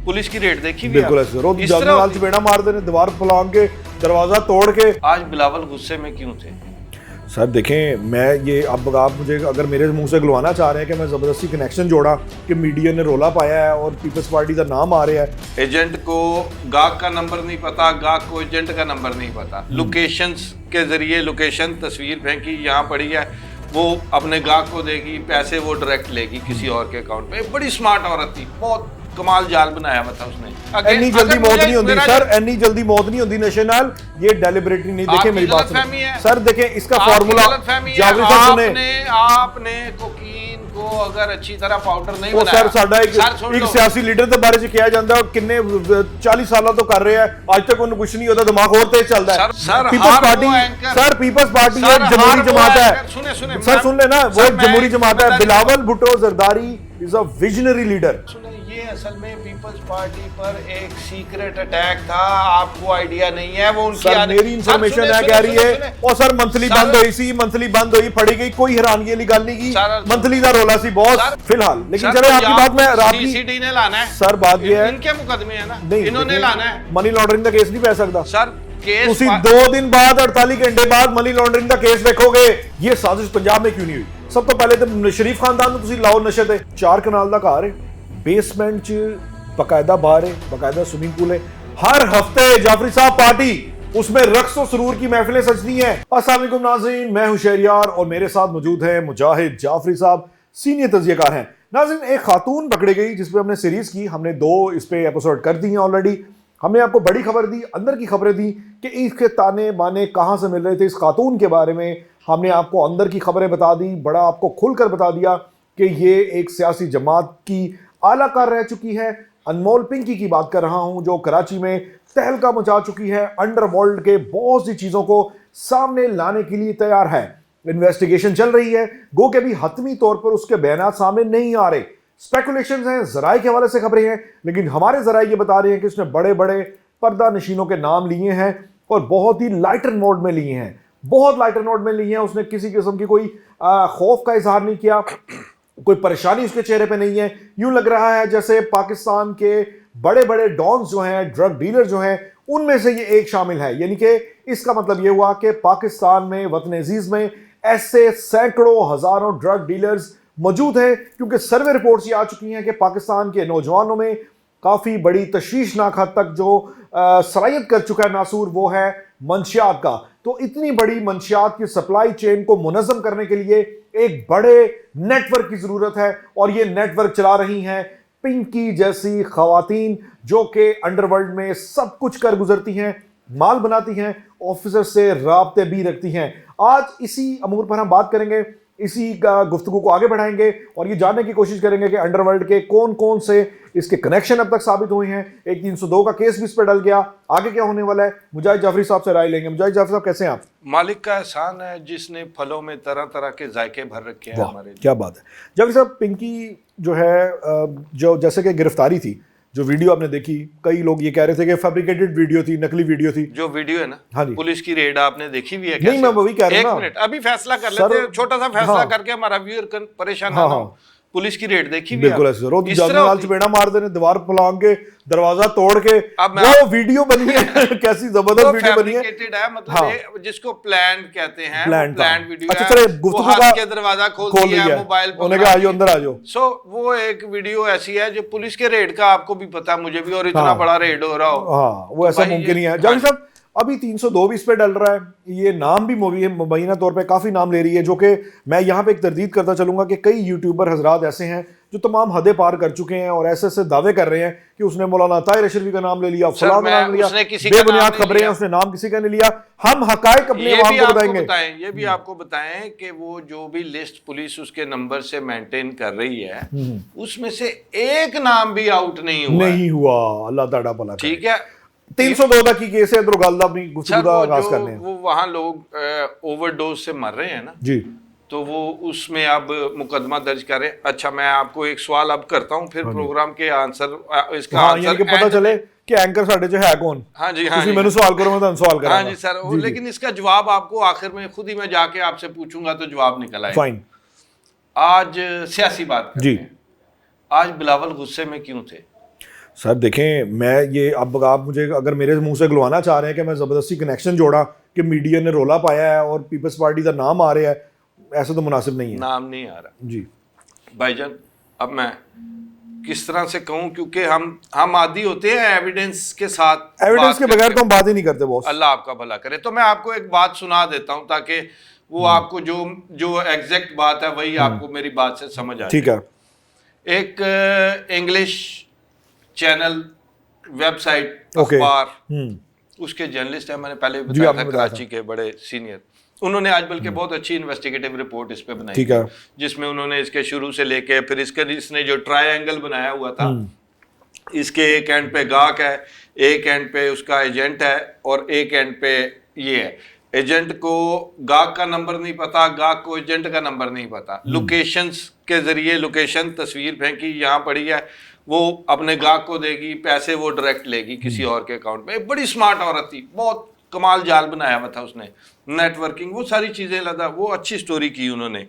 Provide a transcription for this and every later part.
Police की red देखी भी बिल्कुल ऐसे रोज जाल चपेड़ा मार देने, दीवार फलांग के, दरवाजा तोड़ के। आज बिलावल गुस्से में क्यों थे? सर देखें, मैं ये अब आप मुझे अगर मेरे मुंह से गलवाना चाह रहे हैं कि मैं ज़बरदस्ती कनेक्शन जोड़ा कि मीडिया ने रोला पाया है और पीपल्स पार्टी का नाम आ रहा है। एजेंट को गाहक का नंबर नहीं पता, गाहक को एजेंट का नंबर नहीं पता। लोकेशंस के जरिए लोकेशन तस्वीर फेंकी, यहाँ पड़ी है, वो अपने गाहक को देगी, पैसे वो डायरेक्ट लेगी किसी और के अकाउंट में। बड़ी स्मार्ट औरत थी, बहुत कमाल जाल बनाया हुआ था उसने। इतनी जल्दी मौत नहीं होती सर, इतनी जल्दी मौत नहीं होती नशे नाल, ये डेलिबरेटली नहीं। देखे मेरी बात सुनिए सर, देखे इसका फार्मूला जावेद साहब सुने। आपने कोकीन को अगर अच्छी तरह पाउडर नहीं बनाया, सर साडा एक सियासी लीडर के बारे च किया जाता है, किन्ने 40 साल तो कर रहे हैं, आज तक उन्हें कुछ नहीं होता, दिमाग और तेज चलता है। Peoples party, sir peoples party एक जमहूरी जमात है सर, सुन लेना, वो जमहूरी जमात है। Bilawal Bhutto Zardari is a visionary leader. ये असल में पीपल्स पार्टी पर एक सीक्रेट अटैक था, आपको आइडिया नहीं है। वो उनकी सर मेरी इंफॉर्मेशन है कह रही है, और सर मंथली बंद हुई सी, मंथली बंद हुई, फड़ी गई, कोई हैरानगी वाली गल नहीं की, मंथली का रोला सी बहुत फिलहाल। लेकिन चलो आपकी बात में आपकी सीडी ने लाना है सर, बात ये है इनके मुकदमे है ना, नहीं इन्होंने लाना है। मनी लॉन्ड्रिंग का केस नहीं पै सकता सर, केस उसी 2 दिन बाद 48 घंटे बाद मनी लॉन्ड्रिंग का केस देखोगे। ये साजिश पंजाब में क्यों नहीं हुई? सब तो पहले तो शरीफ खानदान में तुसी लाओ नशे ते 4 कनाल का घर है, बेसमेंट च बकायदा बार है, बकायदा स्विमिंग पूल है, हर हफ्ते जाफरी साहब पार्टी, उसमें रक्स और सुरूर की महफिलें सजती हैं। अस्सलाम वालेकुम नाज़रीन, मैं हूं शहरियार और मेरे साथ मौजूद हैं मुजाहिद जाफरी साहब, सीनियर तज्जियाकार हैं। नाज़रीन, एक खातून पकड़ी गई जिस पे हमने सीरीज की, हमने 2 इस पे एपिसोड कर दी हैं ऑलरेडी। हमने आपको बड़ी खबर दी, अंदर की खबरें दी कि इसके ताने बाने कहाँ से मिल रहे थे। इस खातून के बारे में हमने आपको अंदर की खबरें बता दी, बड़ा आपको खुलकर बता दिया कि ये एक सियासी जमात की आलाकार रह चुकी है। अनमोल पिंकी की बात कर रहा हूं, जो कराची में तहलका मचा चुकी है, अंडरवर्ल्ड के बहुत सी चीजों को सामने लाने के लिए तैयार है। इन्वेस्टिगेशन चल रही है, गो के भी हतमी तौर पर उसके बयानात सामने नहीं आ रहे, स्पेकुलेशंस हैं, जराए के हवाले से खबरें हैं, लेकिन हमारे जराए ये बता रहे हैं कि उसने बड़े बड़े पर्दा नशीनों के नाम लिए हैं और बहुत ही लाइटर नोट में लिए हैं, बहुत लाइटर नोट में लिए हैं। उसने किसी किस्म की कोई खौफ का इजहार नहीं किया, कोई परेशानी उसके चेहरे पे नहीं है। यूं लग रहा है जैसे पाकिस्तान के बड़े बड़े डॉन्स जो हैं, ड्रग डीलर जो हैं, उनमें से ये एक शामिल है। यानी कि इसका मतलब ये हुआ कि पाकिस्तान में, वतन अजीज में ऐसे सैकड़ों हजारों ड्रग डीलर्स मौजूद हैं, क्योंकि सर्वे रिपोर्ट्स ये आ चुकी हैं कि पाकिस्तान के नौजवानों में काफ़ी बड़ी तशवीशनाक हद तक जो सरायत कर चुका है नासूर, वो है मंशियात का। तो इतनी बड़ी मंशियात की सप्लाई चेन को मुनज़्ज़म करने के लिए एक बड़े नेटवर्क की ज़रूरत है, और ये नेटवर्क चला रही हैं पिंकी जैसी खवातीन, जो कि अंडरवर्ल्ड में सब कुछ कर गुजरती हैं, माल बनाती हैं, ऑफिसर से राब्ते भी रखती हैं। आज इसी अमूर पर हम बात करेंगे, इसी का गुफ्तगू को आगे बढ़ाएंगे और ये जानने की कोशिश करेंगे कि अंडरवर्ल्ड के कौन कौन से इसके कनेक्शन अब तक साबित हुए हैं। एक 302 का केस भी इस पर डल गया, आगे क्या होने वाला है, मुजाहिद जाफरी साहब से राय लेंगे। मुजाहिद जाफरी साहब, कैसे हैं आप? मालिक का एहसान है जिसने फलों में तरह तरह के जायके भर रखे हैं हमारे। क्या बात है जाफरी साहब। पिंकी जो है, जो जैसे कि गिरफ्तारी थी, जो वीडियो आपने देखी, कई लोग ये कह रहे थे कि फैब्रिकेटेड वीडियो थी, नकली वीडियो थी। जो वीडियो है ना, हाँ जी, पुलिस की रेड आपने देखी भी है? नहीं, मैं वही कह रहा हूं ना। 1 मिनट, अभी फैसला कर लेते हैं, छोटा सा फैसला करके हमारा व्यूअर परेशान ना हो। पुलिस की रेड देखी भी? बिल्कुल ऐसे रोज जाल चपेड़ा मार देने, दीवार फलांग के, दरवाजा तोड़ के, वो वीडियो बनी है कैसी जबरदस्त वीडियो बनी है, मतलब जिसको प्लान कहते हैं, प्लान वीडियो। अच्छा चलो, गुफ्तगू का दरवाजा खोल दिया, मोबाइल उन्होंने कहा आइए अंदर आ जाओ। सो वो एक वीडियो ऐसी है जो पुलिस के रेड का आपको भी पता, मुझे भी, और इतना बड़ा रेड हो रहा हो, हाँ वो ऐसा मुमकिन ही है। जाफरी साहब, अभी 302 भी इस पे डल रहा है, ये नाम भी मुबैना तौर पे काफ़ी नाम ले रही है, जो कि मैं यहाँ पे एक तरदीद करता चलूंगा कि कई यूट्यूबर हजरात ऐसे हैं जो तमाम हदें पार कर चुके हैं और ऐसे ऐसे दावे कर रहे हैं कि उसने मौलाना ताहिर अशरफी का नाम ले लिया, फलां का नाम लिया, बेबुनियाद खबरें हैं, उसने नाम किसी का नहीं लिया। हम हकायक अपने आवाम को बताएंगे। ये भी आपको बताएं कि वो जो भी लिस्ट पुलिस उसके नंबर से मेंटेन कर रही है, उसमें से एक नाम भी आउट नहीं हुआ। अल्लाह ताला भला करे। ठीक है, 302 की केस है, तो गल अपनी गुफ्तगू का आगाज करने हैं। वो वहां लोग ओवरडोज से मर रहे हैं ना जी, तो वो उसमें अब मुकदमा दर्ज करें। अच्छा, मैं आपको एक सवाल अब करता हूँ, फिर प्रोग्राम के आंसर, इसका आंसर कि पता चले कि एंकर साडे जो है कौन। हाँ जी, हाँ जी, मैंने सवाल करो, मैं तो सवाल करूंगा। हाँ जी सर, लेकिन इसका जवाब आपको आखिर में खुद ही मैं जाके आपसे पूछूंगा तो जवाब निकल आएगा। फाइन। आज सियासी बात करते हैं। आज बिलावल गुस्से में क्यों थे? सर देखें, मैं ये अब आप मुझे अगर मेरे मुंह से गलवाना चाह रहे हैं कि मैं ज़बरदस्ती कनेक्शन जोड़ा कि मीडिया ने रोला पाया है और पीपल्स पार्टी का नाम आ रहा है, ऐसा तो मुनासिब नहीं है। नाम नहीं आ रहा जी भाईजान। अब मैं किस तरह से कहूं, क्योंकि हम आदी होते हैं एविडेंस के साथ, एविडेंस के बगैर तो हम बात ही नहीं करते बॉस। अल्लाह आपका भला करे। तो मैं आपको एक बात सुना देता हूं ताकि वो आपको जो एग्जैक्ट बात है वही आपको मेरी बात से समझ आ ठीक है। एक इंग्लिश चैनल, वेबसाइट, ओके। अखबार, उसके जर्नलिस्ट है, मैंने पहले भी बताया था, कराची के बड़े सीनियर। उन्होंने आज बल्कि बहुत अच्छी इन्वेस्टिगेटिव रिपोर्ट इस पे बनाई, ठीक है, जिसमें उन्होंने इसके शुरू से लेके फिर इसने जो ट्रायंगल बनाया हुआ था, इसके एक एंड पे गाहक है, एक एंड पे उसका एजेंट है और एक एंड पे ये है। एजेंट को गाहक का नंबर नहीं पता, गाहक को एजेंट का नंबर नहीं पता। लोकेशंस के जरिए लोकेशन तस्वीर फेंकी, यहाँ पड़ी है, वो अपने गाहक को देगी, पैसे वो डायरेक्ट लेगी किसी और के अकाउंट में। बड़ी स्मार्ट औरत थी, बहुत कमाल जाल बनाया हुआ था उसने, नेटवर्किंग, वो सारी चीज़ें लगा, वो अच्छी स्टोरी की उन्होंने।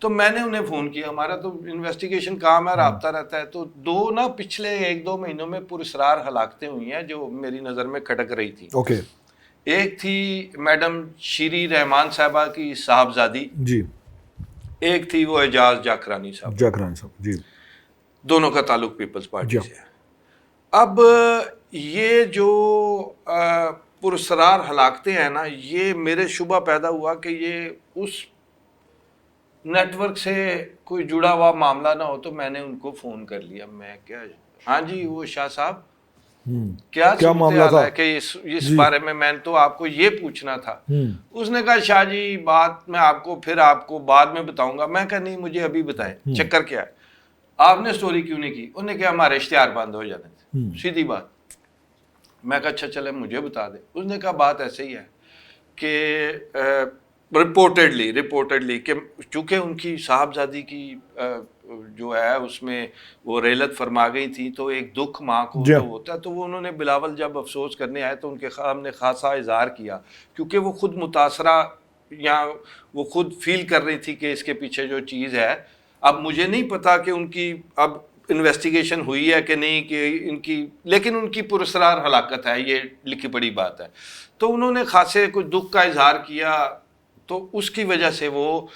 तो मैंने उन्हें फ़ोन किया, हमारा तो इन्वेस्टिगेशन काम है, राब्ता रहता है। तो पिछले 1-2 महीनों में पुरस्रार हलाकतें हुई हैं जो मेरी नज़र में खटक रही थी। ओके। एक थी मैडम शीरी रहमान साहबा की साहबजादी जी, एक थी वो एजाज जाखरानी साहब जी, दोनों का ताल्लुक पीपल्स पार्टी से है। अब ये जो पुरस्रार हलाकतें हैं ना, ये मेरे शुबा पैदा हुआ कि ये उस नेटवर्क से कोई जुड़ा हुआ मामला ना हो। तो मैंने उनको फ़ोन कर लिया, मैं क्या, हाँ जी वो शाह साहब क्या मामला था कि इस बारे में मैंने तो आपको ये पूछना था। उसने कहा शाह जी बात मैं आपको बाद में बताऊंगा। मैं कहा नहीं, मुझे अभी बताएं, चक्कर क्या है, आपने स्टोरी क्यों नहीं की? उन्होंने कहा हमारे इश्तिहार बंद हो जाने थे, सीधी बात। मैं कहा अच्छा चले मुझे बता दे। उसने कहा बात ऐसे ही है कि रिपोर्टेडली कि चूँकि उनकी साहबजादी की जो है उसमें वो रेलत फरमा गई थी, तो एक दुख माँ को तो होता है। तो वो उन्होंने बिलावल जब अफसोस करने आए तो उनके हमने खासा इजहार किया, क्योंकि वो खुद मुतासरा या वो खुद फील कर रही थी कि इसके पीछे जो चीज़ है। अब मुझे नहीं पता कि उनकी अब इन्वेस्टिगेशन हुई है कि नहीं, कि इनकी, लेकिन उनकी पुरस्रार हलाकत है, ये लिखी पड़ी बात है। तो उन्होंने खासे कुछ दुख का इजहार किया, तो उसकी वजह से वो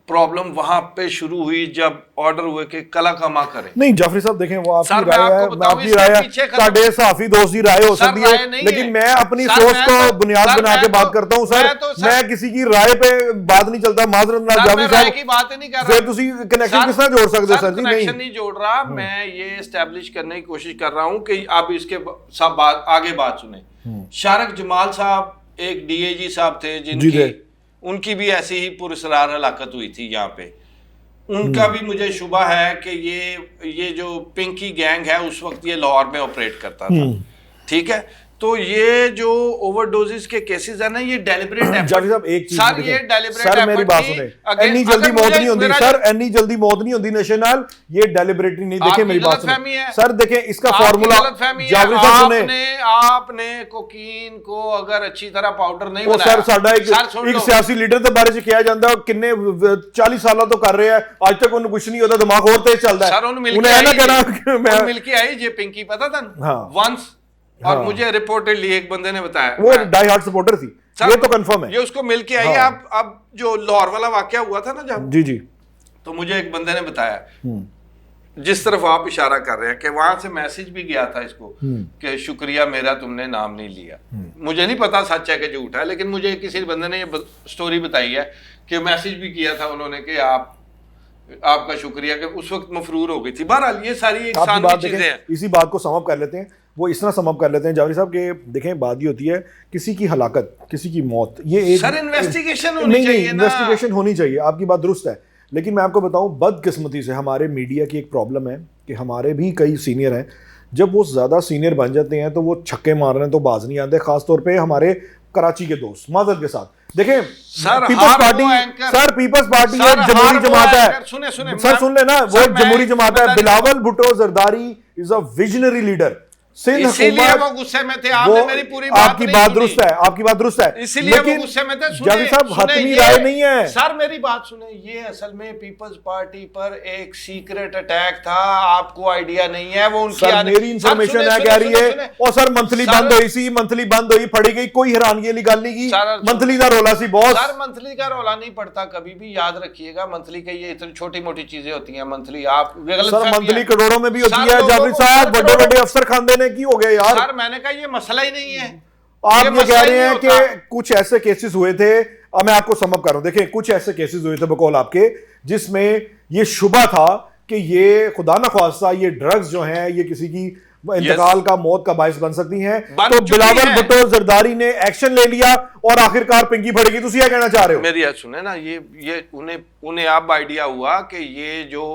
प्रॉब्लम वहां पे शुरू हुई जब ऑर्डर हुए कि कला कमा करें। नहीं जाफरी साहब देखें, वो आपकी राय है, मैं आपकी राय है, साडे सहाफी दोस्त की राय हो सकती है, लेकिन मैं अपनी सोच को बुनियाद बना के बात करता हूं सर। मैं किसी की राय पे बात नहीं चलता, माजरत नाल जाफरी साहब की बात नहीं कर रहा। फिर तुसी कनेक्शन किस तरह जोड़ सकते सर जी? कनेक्शन नहीं जोड़ रहा, मैं ये एस्टैब्लिश करने की कोशिश कर रहा हूं कि आप इसके सब आगे बात सुने। शारक जमाल साहब एक डीएजी साहब थे, जिनकी उनकी भी ऐसी ही पुरस्रार हलाकत हुई थी यहाँ पे। उनका भी मुझे शुबा है कि ये जो पिंकी गैंग है उस वक्त ये लाहौर में ऑपरेट करता था, ठीक है। तो ये जो ओवरडोजेस के केसेस है ना, ये डेलिब्रेट है साहब। एक चीज सर, ये डेलिब्रेट सर मेरी बात सुने, इतनी जल्दी मौत नहीं होती सर, इतनी जल्दी मौत नहीं होती नशे नाल, ये डेलिब्रेटली नहीं। देखें मेरी बात सुने सर, देखें इसका फार्मूला जाफरी साहब सुने, आपने कोकीन को अगर अच्छी तरह पाउडर नहीं बनाया, सर साडा एक सियासी लीडर के बारे च किया जाता है, किन्ने 40 साल तो कर रहे हैं, आज तक उन्हें कुछ नहीं होता, दिमाग और तेज चलता है। उन्हें ना कहना मिलके आई ये पिंकी, पता था वंस, और मुझे रिपोर्टेडली एक बंदे ने बताया, वो डाई हार्ड सपोर्टर थी, ये तो कंफर्म है, ये उसको मिलके आई। अब जो लाहौर वाला वाकया हुआ था ना जब, जी, तो मुझे एक बंदे ने बताया, जिस तरफ आप इशारा कर रहे हैं, कि वहां से मैसेज भी गया था इसको कि शुक्रिया मेरा तुमने नाम नहीं लिया। मुझे नहीं पता सच है कि झूठ है, लेकिन मुझे किसी बंदे ने ये स्टोरी बताई है कि मैसेज भी किया था उन्होंने कि आपका शुक्रिया, कि उस वक्त मफरूर हो गई थी। बहरहाल ये सारी इंसानी चीजें हैं। इसी बात को समअप कर लेते हैं, वो इस तरह समअप कर लेते हैं जाफरी साहब के, देखें बात ये होती है किसी की हलाकत, किसी की मौत, ये एक सर इन्वेस्टिगेशन होनी चाहिए ना, इन्वेस्टिगेशन होनी चाहिए, आपकी बात दुरुस्त है। लेकिन मैं आपको बताऊं, बदकिस्मती से हमारे मीडिया की एक प्रॉब्लम है कि हमारे भी कई सीनियर हैं, जब वो ज़्यादा सीनियर बन जाते हैं तो वो छक्के मारने तो बाज नहीं आते, खासतौर पे हमारे कराची के दोस्त मादत के साथ। देखें पीपल्स पार्टी है, जमहूरी जमात है, सर सुन लेना, वो जमहूरी जमात है। Bilawal Bhutto Zardari is a visionary leader, Sindh इसीलिए हुकूमत वो गुस्से में थे। आपने मेरी पूरी बात आपकी नहीं बात सुनी। दुरुस्त है, आपकी बात दुरुस्त है, इसीलिए वो लेकिन गुस्से में थे। जावेद साहब हतमी ये- राय नहीं है। सर मेरी बात सुने, ये असल में पीपल्स पार्टी पर एक सीक्रेट अटैक था, आपको आइडिया नहीं है। वो उनकी सर मेरी इंफॉर्मेशन है कह रही है, और सर मंथली बंद हुई सी, मंथली बंद हुई फड़ी गई, कोई हैरानगी वाली गल नहीं सर, की, मंथली का रोला सी बॉस। सर मंथली का रौला नहीं पड़ता कभी भी, याद रखिएगा। मंथली का ये इतनी छोटी मोटी चीजें होती हैं। मंथली आप सर मंथली करोड़ों में भी होती सर, है। लोगों जाफरी को- साहब सर, बड़े करोड़ों- बड़े अफसर खानदे ने की हो गए यार। सर मैंने कहा ये मसला ही नहीं है। आप ये मसला कह ही रहे नहीं हैं होता। कि कुछ ऐसे केसेस हुए थे, अब मैं आपको समअप कर रहा हूं, देखिए कुछ ऐसे केसेस हुए थे बकौल आपके, जिसमें ये शुबा था कि ये खुदा न ख्वास्ता ये ड्रग्स जो हैं ये किसी की इंतकाल का, मौत का बायस बन सकती हैं। बन तो चुकी बिलावल है। भुट्टो जरदारी ने एक्शन ले लिया और आखिरकार पिंकी फटेगी। तुम क्या कहना चाह रहे हो? मेरी बात सुने ना, ये उन्हें अब आइडिया हुआ कि ये जो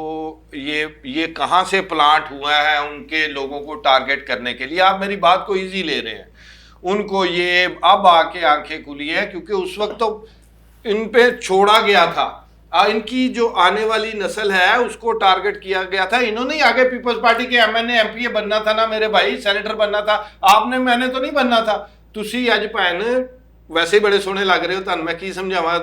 ये कहां से प्लांट हुआ है उनके लोगों को टारगेट करने के लिए। आप मेरी बात को इजी ले रहे हैं। उनको ये अब आके आंखें खुली है, क्योंकि उस वक्त तो इन पे छोड़ा गया था। इनकी जो आने वाली नस्ल है उसको टारगेट किया गया था। इन्होंने ही आगे पीपल्स पार्टी के एमएनए एमपीए बनना था ना मेरे भाई, सेनेटर बनना था। आपने मैंने तो नहीं बनना था। तुसी अज भैन वैसे ही बड़े सोहने लग रहे हो, तुहानू मैं की समझावा।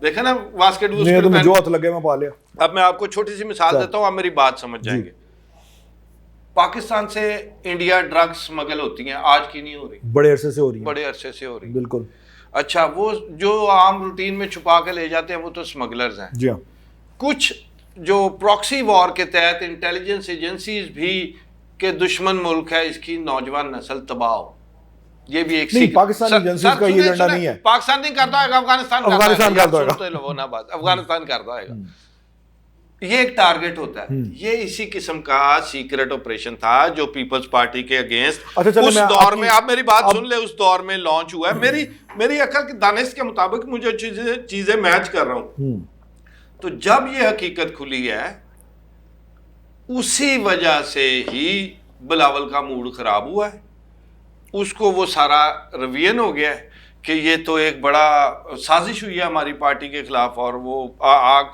देखा ना बास्केट नहीं तो जो हाथ लगे मैं पा लिया। अब मैं आपको छोटी सी मिसाल देता हूं, आप मेरी बात समझ जाएंगे। पाकिस्तान से इंडिया ड्रग्स स्मगल होती हैं, आज की नहीं हो रही, बड़े अरसे से हो रही है, बड़े अरसे से हो रही है। बिल्कुल। अच्छा, वो जो आम रूटीन में छुपा के ले जाते हैं वो तो स्मगलर्स हैं। जी हाँ। कुछ जो प्रॉक्सी वॉर के तहत इंटेलिजेंस एजेंसीज भी के दुश्मन मुल्क है, इसकी नौजवान नस्ल तबाह हो, ये भी एक नहीं, पाकिस्तानी एजेंसीज का ये एजेंडा नहीं है। पाकिस्तान नहीं करता है, अफगानिस्तान करता होगा। अफगानिस्तान करता है। ये एक टारगेट होता है। ये इसी किस्म का सीक्रेट ऑपरेशन था जो पीपल्स पार्टी के अगेंस्ट अच्छा, चलो उस मैं दौर में, आप मेरी बात अब- सुन ले, उस दौर में लॉन्च हुआ है। मेरी अकल की दानिश के मुताबिक मुझे चीजें मैच कर रहा हूं। तो जब ये हकीकत खुली है, उसी वजह से ही बिलावल का मूड खराब हुआ है। उसको वो सारा रवियन हो गया है कि ये तो एक बड़ा साजिश हुई है हमारी पार्टी के खिलाफ, और वो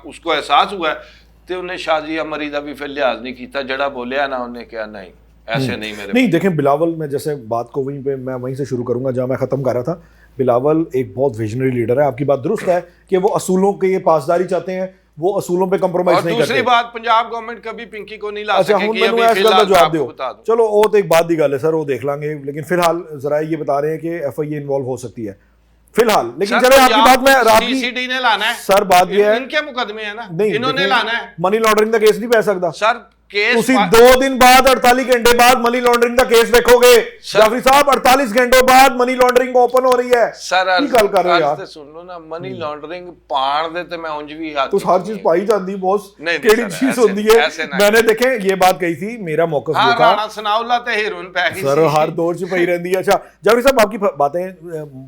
उसको एहसास हुआ है। तो उन्हें शाजिया मरीदा भी फिर लिहाज नहीं किया, जड़ा बोलिया ना उन्हें क्या, नहीं ऐसे नहीं मेरे नहीं देखें, बिलावल में जैसे बात को मैं वहीं से शुरू करूंगा जहां मैं खत्म कर रहा था। बिलावल एक बहुत विजनरी लीडर है, आपकी बात दुरुस्त है कि वो असूलों के ये पासदारी चाहते हैं, वो असूलों पे कंप्रोमाइज और नहीं करते। दूसरी बात, पंजाब गवर्नमेंट कभी पिंकी को नहीं ला अच्छा, सकेगी। मैनू अभी इस गल फिलहाल का जवाब मैं दो। आपको बता दूं। चलो वो तो एक बात की गल है सर, वो देख लांगे, लेकिन फिलहाल जरा ये बता रहे हैं कि एफआईए इन्वॉल्व हो सकती है फिलहाल। लेकिन सर, चलो आपकी पंजाब बात में रात की सीसीडी ने लाना है सर, बात ये है इनके मुकदमे है ना, नहीं, इन्होंने लाना है। मनी लॉन्ड्रिंग का केस नहीं पै सकता सर केस ਤੁਸੀਂ 2 दिन बाद 48 घंटे बाद मनी लॉन्ड्रिंग का केस देखोगे। जाफरी साहब 48 घंटों बाद मनी लॉन्ड्रिंग ओपन हो रही है। सर की गल कर रहे हो यार? ते सुन लो ना, मनी लॉन्ड्रिंग पाण दे ते मैं उंज भी हाथ तो हर चीज पाई जाती बॉस, नहीं, केड़ी सर, चीज ऐसे- होती है। ऐसे ना। मैंने देखे ये बात कही थी, मेरा मौकफ हाँ, ये था राणा सनाउल्ला ते हीरोइन पै गई सर, सी। हर दौर से पई रहती है। अच्छा जाफरी साहब, आपकी बातें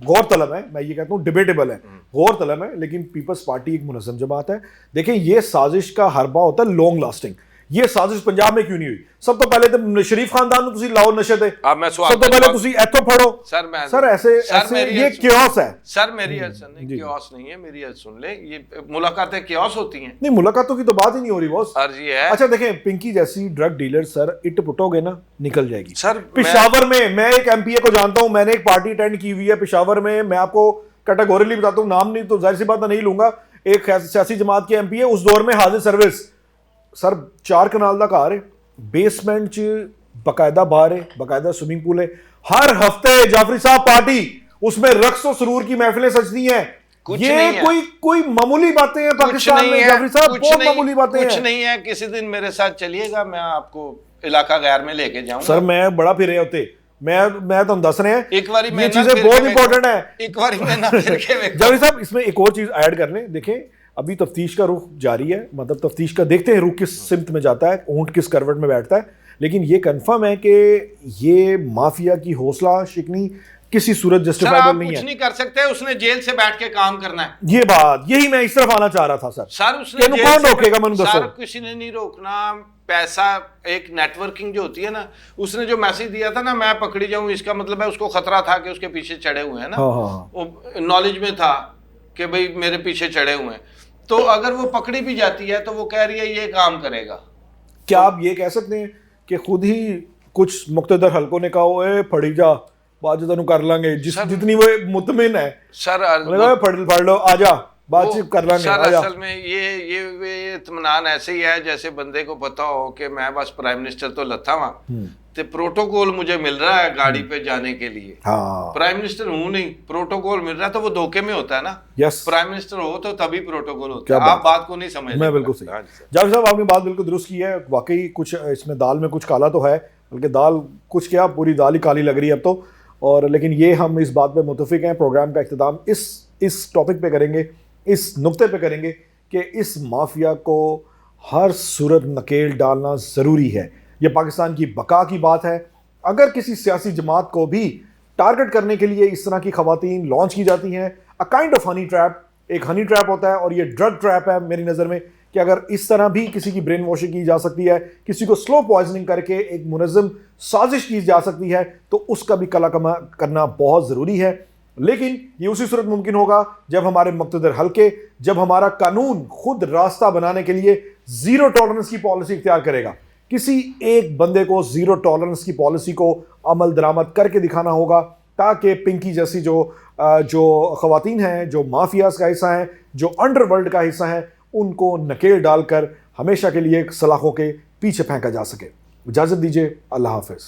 गौरतलब है, मैं ये कहता हूँ डिबेटेबल है, गौरतलब है, लेकिन पीपल्स पार्टी एक मुनज़्ज़म जमात है। देखिए ये साजिश का हरबा होता है लॉन्ग लास्टिंग। ये साजिश पंजाब में क्यों नहीं हुई? सब तो पहले तो शरीफ खानदान ਨੂੰ ਤੁਸੀਂ ਲਾਓ ਨਸ਼ੇ ਤੇ, अब मैं सवाल सब तो पहले ਤੁਸੀਂ ਇੱਥੋਂ फड़ो। सर मैं सर ऐसे मेरी ये अर्ज- क्योस है। सर मेरी अर्ज नहीं, क्योस नहीं है, मेरी अर्ज सुन ले। ये मुलाकातें क्योस होती हैं, नहीं, मुलाकातों की तो बात ही नहीं हो रही बॉस। अर्ज ये है। अच्छा देखें, पिंकी जैसी ड्रग डीलर सर इट पुटोगे ना निकल जाएगी। सर पेशावर में मैं एक एमपीए को जानता हूं, मैंने एक पार्टी अटेंड की हुई है पेशावर में, मैं आपको कैटेगोरिकली बताता हूं, नाम नहीं तो जाहिर सी बात नहीं लूंगा। एक सियासी जमात के एमपीए, उस दौर में हाजिर सर्विस सर 4 कनाल का घर है, बेसमेंट च बकायदा बार है, बकायदा स्विमिंग पूल है। हर हफ्ते जाफरी साहब पार्टी उसमें रक्स और सुरूर की महफिलें सजती हैं। कुछ ये नहीं है। कोई मामूली बातें हैं पाकिस्तान में जाफरी साहब, बहुत मामूली बातें हैं। कुछ नहीं है। किसी दिन मेरे साथ चलिएगा, मैं आपको इलाका गैर में लेके जाऊंगा। सर मैं बड़ा फिरे होते, मैं तुम दस रहे हैं, एक बारी ये चीजें बहुत इंपॉर्टेंट है। एक बारी मैं ना फिर के देखो। जावेद साहब इसमें एक और चीज ऐड कर लें। देखें अभी तफ्तीश का रुख जारी है, मतलब तफ्तीश का देखते हैं रुख किस सिमत में जाता है, ऊंट किस करवट में बैठता है। लेकिन ये कंफर्म है कि ये माफिया की हौसला शिकनी किसी सूरत जस्टिफाइबल नहीं कुछ है। नहीं कर सकते, उसने जेल से बैठ के काम करना है। ये बात, यही मैं इस तरफ आना चाह रहा था सर। सर उसने कौन रोकेगा? मैंने दसो। सर किसी ने नहीं रोकना। पैसा, एक नेटवर्किंग जो होती है ना, उसने जो मैसेज दिया था ना, मैं पकड़ी जाऊं, इसका मतलब है उसको खतरा था कि उसके पीछे चढ़े हुए हैं ना। हाँ। वो नॉलेज में था कि भाई मेरे पीछे चढ़े हुए हैं। तो अगर वो पकड़ी भी जाती है तो वो कह रही है ये काम करेगा। क्या आप ये कह सकते हैं कि खुद ही कुछ मुक्तदर हलकों ने कहा ओए फड़ी जा बात जो तेन कर लांगे जितनी वो मुतमिन है सर फड़ लो आजा बातचीत कर लांगे सर आजा। असल में ये इत्मीनान ऐसे ही है जैसे बंदे को पता हो कि मैं बस प्राइम मिनिस्टर तो लथा वहां ते प्रोटोकॉल मुझे मिल रहा है गाड़ी पे जाने के लिए। हाँ प्राइम मिनिस्टर हूं नहीं, प्रोटोकॉल मिल रहा है तो वो धोखे में होता है ना। यस प्राइम मिनिस्टर हो तो तभी प्रोटोकॉल होता क्या है। आप बात को नहीं समझ मैं बिल्कुल सही। हाँ जी सर। जावेद साहब आपने बात बिल्कुल दुरुस्त की है, वाकई कुछ इसमें दाल में कुछ काला तो है, बल्कि दाल कुछ क्या पूरी दाल ही काली लग रही है अब तो। और लेकिन ये हम इस बात पे मुतफिक हैं, प्रोग्राम का इख्तिताम इस टॉपिक पे करेंगे, इस नुक्ते पे करेंगे कि इस माफिया को हर सूरत नकेल डालना ज़रूरी है। ये पाकिस्तान की बका की बात है। अगर किसी सियासी जमात को भी टारगेट करने के लिए इस तरह की खवातीन लॉन्च की जाती हैं, a kind of honey trap, एक हनी ट्रैप होता है और ये ड्रग ट्रैप है मेरी नज़र में, कि अगर इस तरह भी किसी की ब्रेन वॉशिंग की जा सकती है, किसी को स्लो पॉइजनिंग करके एक मुनज़्ज़म साजिश की जा सकती है, तो उसका भी कला कमा करना बहुत ज़रूरी है। लेकिन ये उसी सूरत मुमकिन होगा जब हमारे मुक़्तदर हल्के, जब हमारा कानून खुद रास्ता बनाने के लिए ज़ीरो टॉलरेंस की पॉलिसी इख्तियार करेगा। किसी एक बंदे को ज़ीरो टॉलरेंस की पॉलिसी को अमल दरामद करके दिखाना होगा, ताकि पिंकी जैसी जो ख़वातीन हैं, जो माफियाज का हिस्सा हैं, जो अंडरवर्ल्ड का हिस्सा हैं, उनको नकेल डालकर हमेशा के लिए सलाखों के पीछे फेंका जा सके। इजाज़त दीजिए, अल्लाह हाफ़िज़।